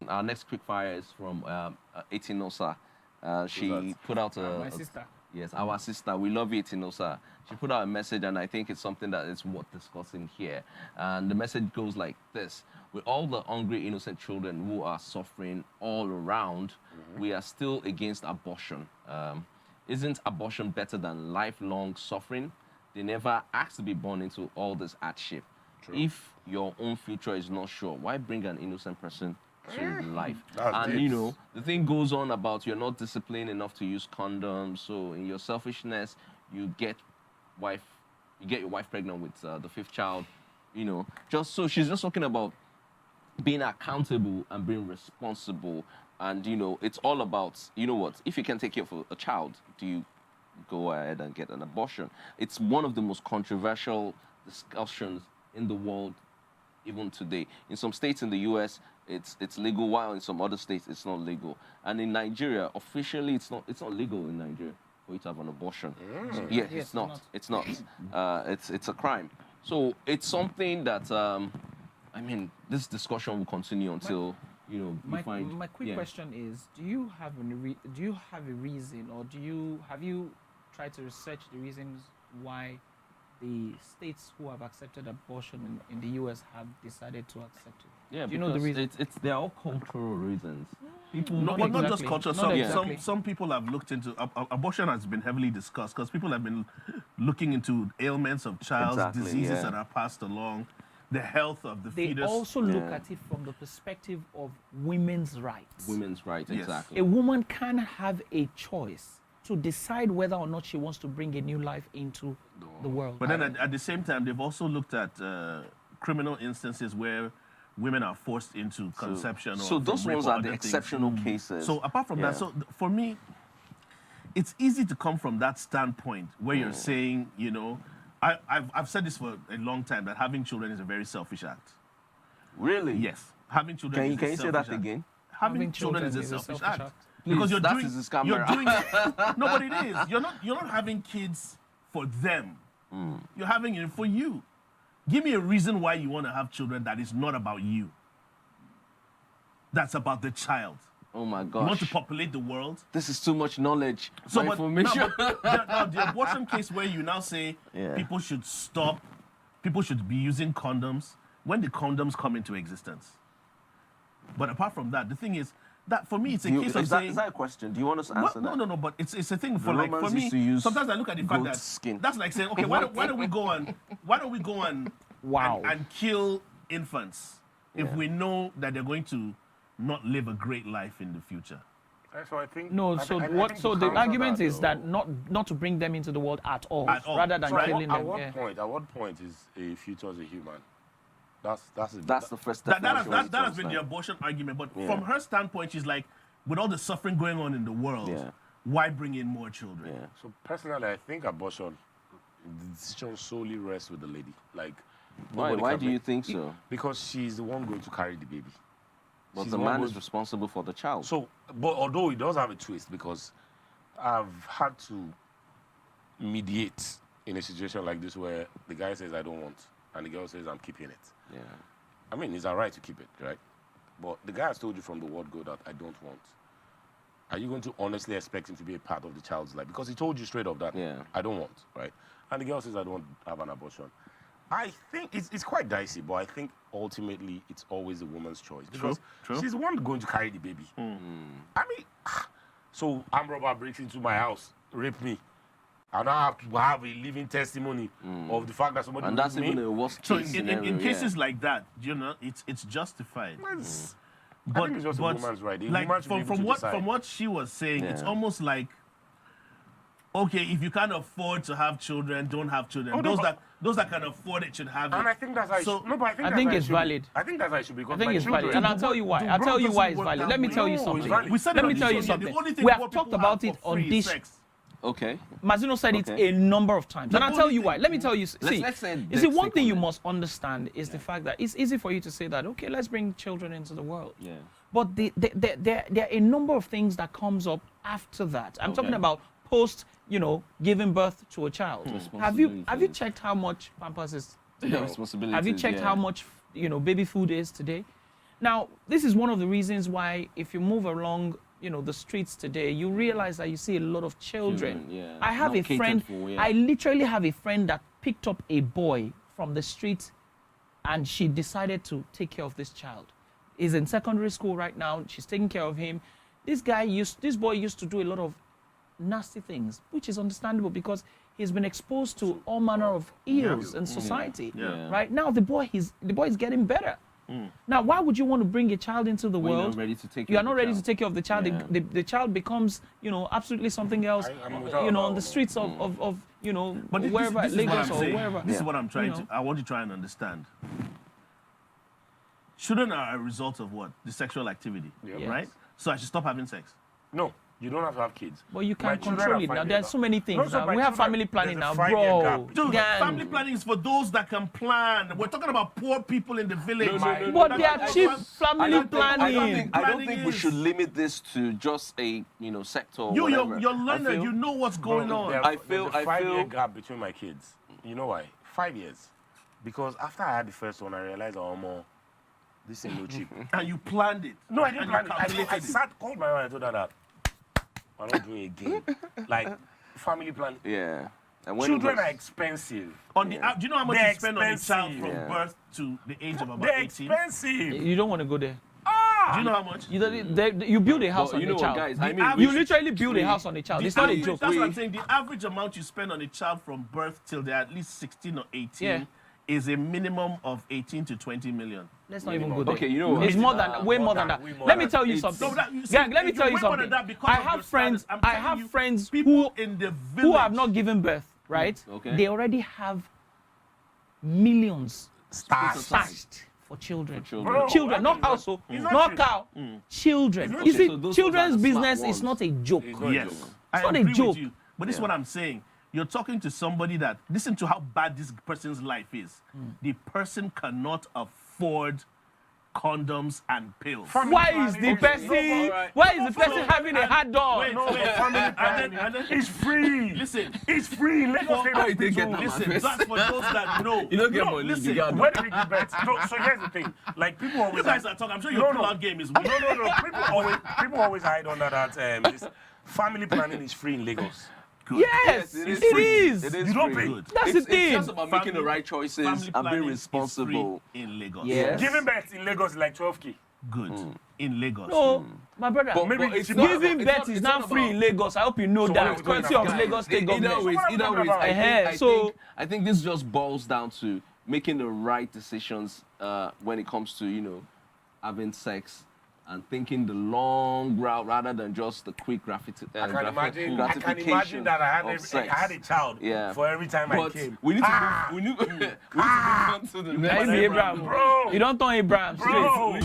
Our next quick fire is from Etinosa. She put out my sister. Yes, our sister. We love you, Etinosa. She put out a message, and I think it's something that is worth discussing here. And the message goes like this: with all the hungry, innocent children who are suffering all around, we are still against abortion. Isn't abortion better than lifelong suffering? They never asked to be born into all this hardship. True. If your own future is not sure, why bring an innocent person to life? And you know, the thing goes on about you're not disciplined enough to use condoms. So in your selfishness, you get your wife pregnant with the fifth child. You know, just so she's just talking about being accountable and being responsible. And you know, it's all about, you know what, if you can take care of a child, do you go ahead and get an abortion? It's one of the most controversial discussions in the world even today. In some states in the US, it's legal, while in some other states it's not legal. And in Nigeria, officially it's not legal in Nigeria for you to have an abortion. So, yeah, it's not. It's not. It's a crime. So it's something that I mean, this discussion will continue until my quick question is: do you have a reason, or have you tried to research the reasons why the states who have accepted abortion in the US have decided to accept it? Yeah, do you know the reason? They're all cultural reasons. People, not just culture. Some people have looked into abortion has been heavily discussed because people have been looking into ailments of child's diseases that are passed along, the health of the fetus. They also look at it from the perspective of women's rights. Women's rights, yes. Exactly. A woman can have a choice to decide whether or not she wants to bring a new life into the world. But then at the same time, they've also looked at criminal instances where women are forced into conception. So those ones are the exceptional cases. So apart from that, so for me, it's easy to come from that standpoint where you're saying, you know, I've said this for a long time, that having children is a very selfish act. Really? Yes. Having children is a selfish act. Can you say that again? Having children is a selfish act. Please, because you're doing it. No, but it is. You're not having kids for them. You're having it for you. Give me a reason why you want to have children that is not about you. That's about the child. Oh my gosh. You want to populate the world? This is too much knowledge. So information. Now, the abortion case where you now say people should stop, people should be using condoms, when the condoms come into existence. But apart from that, the thing is, that for me, it's a case of saying... Is that a question? Do you want us to answer that? No, but it's a thing for me. Sometimes I look at the fact that that's like saying, okay, why don't we go on and kill infants if we know that they're going to not live a great life in the future? So I think So the argument is that not to bring them into the world at all. Rather than killing them. At what point is a future as a human? That's the first step. That has been the abortion argument. But from her standpoint, she's like, with all the suffering going on in the world, why bring in more children? Yeah. So personally, I think abortion, the decision solely rests with the lady. Like, why do you think so? Because she's the one going to carry the baby. But the man is responsible for the child. So, but although it does have a twist, because I've had to mediate in a situation like this where the guy says, I don't want, and the girl says, I'm keeping it. Yeah. I mean, it's our right to keep it, right? But the guy has told you from the word go that I don't want. Are you going to honestly expect him to be a part of the child's life? Because he told you straight up that I don't want, right? And the girl says, I don't want to have an abortion. I think it's quite dicey, but I think ultimately it's always the woman's choice. Because she's the one going to carry the baby. I mean, so armed robber breaks into my house, rape me. I now have to have a living testimony of the fact that somebody and that's even a worst case scenario. In cases like that, you know, it's justified. I think it's just a woman's right. Like from what she was saying, it's almost like, okay, if you can't afford to have children, don't have children. Those that can afford it should have it. And I think that's how I think it's valid. I think that's how it should be. I think it's valid. And I'll tell you why. I'll tell you why it's valid. Let me tell you something. Let me tell you something. We have talked about it on this. Okay. Mazino said it a number of times. And I'll tell you why. Let me tell you. See, one thing you must understand is the fact that it's easy for you to say that, okay, let's bring children into the world. Yeah. But there are a number of things that comes up after that. I'm talking about post, giving birth to a child. Have you checked how much Pampers is today? Have you checked how much, baby food is today? Now, this is one of the reasons why if you move along, the streets today, you realize that you see a lot of children. Yeah. I have Not a catered friend, for, yeah. I literally have a friend that picked up a boy from the street and she decided to take care of this child. He's in secondary school right now. She's taking care of him. This boy used to do a lot of nasty things, which is understandable because he's been exposed to all manner of ills in society. Yeah. Right now, the boy is getting better. Now, why would you want to bring a child into the When you're world? not ready to take You care are of not the ready child. to take care of the child. Yeah. The child becomes, absolutely something else. On the streets of But wherever, this is what Lagos I'm or saying. wherever. This is what I'm trying to. I want you to try and understand. Children are a result of what? The sexual activity, Yes. right? So I should stop having sex. No, you don't have to have kids. But you My can't children control are it now. 5 There's years so many things so now. my We have children- family planning now, there's a 5-year bro. gap. Dude, Gang. family planning is for those that can plan. We're talking about poor people in the village. But they are cheap I family don't planning. think Planning we is- should limit this to just a sector. Or You're whatever. learner. I feel- You know what's going on. There's a 5-year gap between my kids. You know why? 5 years. Because after I had the first one, I realized, this ain't no cheap. And you planned it. No, I didn't And plan you it. calculated I it. called my wife and told her that I'm not doing it again. Like, family plan. Yeah. And when Children it was- are expensive. On the do you know how much They're you spend on a child expensive. from Yeah. birth to the age of about They're 18? expensive. You don't want to go there. Do you know how much? You build a house But on you a know what, child. guys? The I mean, average- You literally build a house on a child. The It's not a average- joke. That's what I'm saying. The average amount you spend on a child from birth till they're at least 16 or 18 is a minimum of 18 to 20 million. Let's not even go there. Okay, you know what? It's more than way more than that. Let me tell you It's- something. So that- you see, Gang, let me it's tell you way more than something. that because I of your have friends. status. I'm I telling have you, friends people in the village who have not given birth, right? Okay. They already have millions Stashed. for children. children. Bro, Children, not household, It's not not cheap. cow. Children. not You cheap. see, So those children's ones are the smart business is ones. not a joke. It's not a Yes, joke. I not a agree joke. with you. But this is what I'm saying. You're talking to somebody that, listen to how bad this person's life is. The person cannot afford condoms and pills. Why is the person? Why is the person having a hard dog? Wait, No, wait. family And planning. then- It's free. Listen, It's free. Lagos State How you take it Hospital. now? listen, face. that's for those that know. You don't get No, money. listen, You got Where did we give birth? No, so here's the thing. Like, people always... You guys are talking. I'm sure your No, pull-out no. game is weak. No. People always hide under that. This family planning is free in Lagos. Good. Yes, it it is. is. It is You don't free. pay. Good. That's It's the thing. just about making the right choices Family and planning being is responsible. free in Lagos. Yes. Giving birth in Lagos is like 12K. Good. In Lagos. No, my brother. But Maybe it's it's not- Giving it's birth not- is it's now not free about- in Lagos. I hope you know So that. what are we Courtesy talking of about? Lagos State Either government. ways, So what are we talking about? I think this just boils down to making the right decisions when it comes to having sex and thinking the long route rather than just the quick I can gratification imagine that I of sex. had a child Yeah. for every time I But came. we need to move on to the Now next. you be Abraham. Bro. You don't turn Abraham straight. Bro.